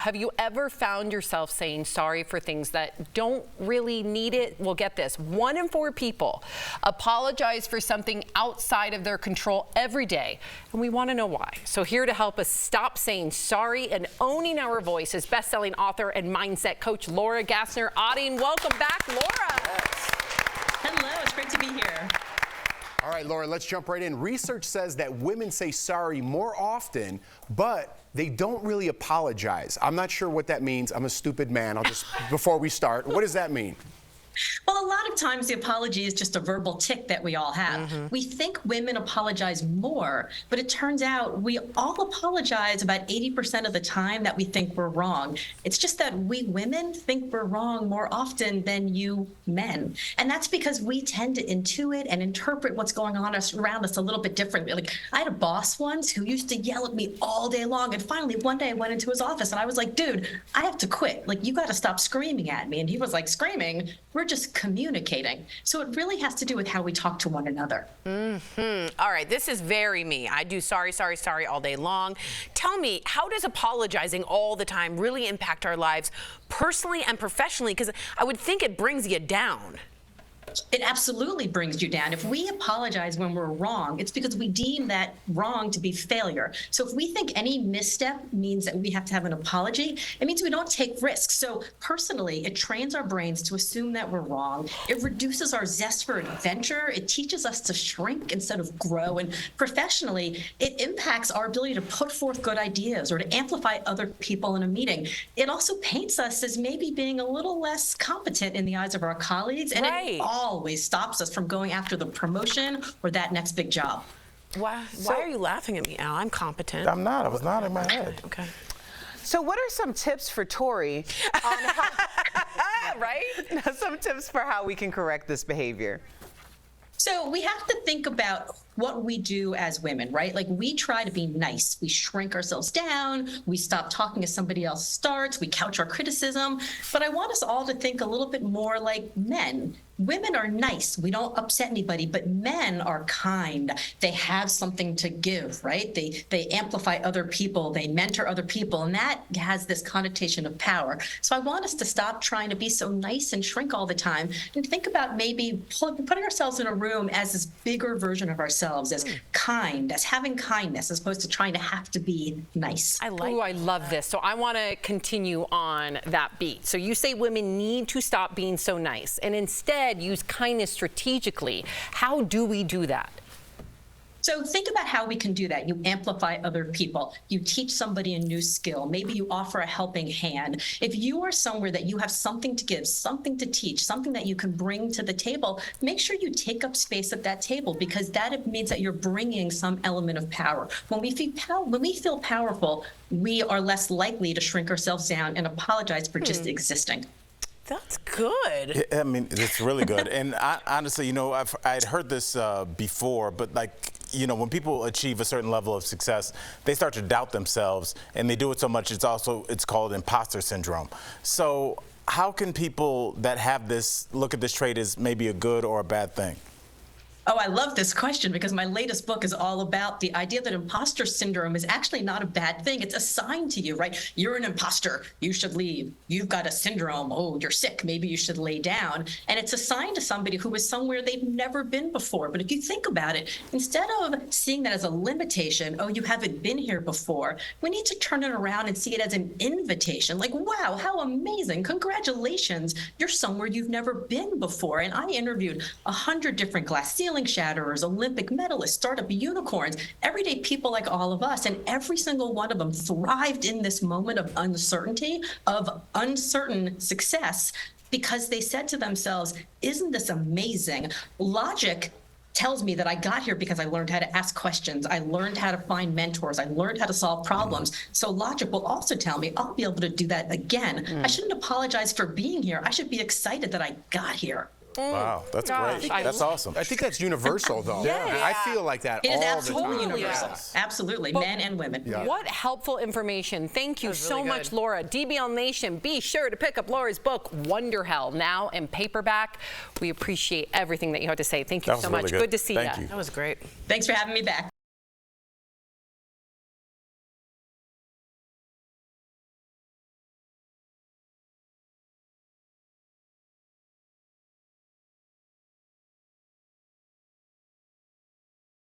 Have you ever found yourself saying sorry for things that don't really need it? Well, get this. 1 in 4 people apologize for something outside of their control every day, and we want to know why. So here to help us stop saying sorry and owning our voice is best-selling author and mindset coach Laura Gassner Otting. Welcome back, Laura. Yes. Hello, it's great to be here. All right, Laura, let's jump right in. Research says that women say sorry more often, but they don't really apologize. I'm not sure what that means. I'm a stupid man. Before we start, what does that mean? Well, a lot of times the apology is just a verbal tick that we all have. We think women apologize more, but it turns out we all apologize about 80% of the time that we think we're wrong. It's just that we women think we're wrong more often than you men. And that's because we tend to intuit and interpret what's going on around us a little bit differently. Like, I had a boss once who used to yell at me all day long. And finally, one day I went into his office and I was like, dude, I have to quit. Like, you got to stop screaming at me. And he was like, screaming? We're just communicating. So it really has to do with how we talk to one another. All right, this is very me. I do sorry all day long. Tell me, how does apologizing all the time really impact our lives personally and professionally? Because I would think it brings you down. It absolutely brings you down. If we apologize when we're wrong, it's because we deem that wrong to be failure. So if we think any misstep means that we have to have an apology, it means we don't take risks. So personally, it trains our brains to assume that we're wrong. It reduces our zest for adventure. It teaches us to shrink instead of grow. And professionally, it impacts our ability to put forth good ideas or to amplify other people in a meeting. It also paints us as maybe being a little less competent in the eyes of our colleagues. And it always stops us from going after the promotion or that next big job. Why are you laughing at me, Al? I'm competent. I'm not. I was not in my head. Okay. So what are some tips for Tori on how, right? some tips for how we can correct this behavior? So we have to think about what we do as women, right? Like, we try to be nice. We shrink ourselves down. We stop talking as somebody else starts. We couch our criticism. But I want us all to think a little bit more like men. Women are nice. We don't upset anybody, but men are kind. They have something to give, right? They amplify other people. They mentor other people, and that has this connotation of power. So I want us to stop trying to be so nice and shrink all the time and think about maybe putting ourselves in a room as this bigger version of ourselves, as kind, as having kindness, as opposed to trying to have to be nice. I love this. So I want to continue on that beat. So you say women need to stop being so nice and instead use kindness strategically. How do we do that? So think about how we can do that. You amplify other people. You teach somebody a new skill. Maybe you offer a helping hand. If you are somewhere that you have something to give, something to teach, something that you can bring to the table, make sure you take up space at that table, because that means that you're bringing some element of power. When we feel powerful, we are less likely to shrink ourselves down and apologize for just existing. That's good. I mean, it's really good. And honestly, you know, I'd heard this before, but like, you know, when people achieve a certain level of success, they start to doubt themselves, and they do it so much, it's called imposter syndrome. So how can people that have this look at this trait as maybe a good or a bad thing? Oh, I love this question, because my latest book is all about the idea that imposter syndrome is actually not a bad thing. It's assigned to you, right? You're an imposter. You should leave. You've got a syndrome. Oh, you're sick. Maybe you should lay down. And it's assigned to somebody who is somewhere they've never been before. But if you think about it, instead of seeing that as a limitation, oh, you haven't been here before, we need to turn it around and see it as an invitation. Like, wow, how amazing. Congratulations. You're somewhere you've never been before. And I interviewed 100 different glass ceiling shatterers, Olympic medalists, startup unicorns, everyday people like all of us, and every single one of them thrived in this moment of uncertainty, of uncertain success, because they said to themselves, isn't this amazing? Logic tells me that I got here because I learned how to ask questions. I learned how to find mentors. I learned how to solve problems. So logic will also tell me I'll be able to do that again. I shouldn't apologize for being here. I should be excited that I got here. Wow, that's great. That's awesome. I think that's universal, though. Yeah. I feel like that It all is the absolutely time. universal. Yes. Absolutely, men and women. Yeah. What helpful information. Thank you so really much, good. Laura. DBL Nation, be sure to pick up Laura's book, Wonder Hell, now in paperback. We appreciate everything that you had to say. Thank you so much. Really good to see you. Thank you. That was great. Thanks for having me back.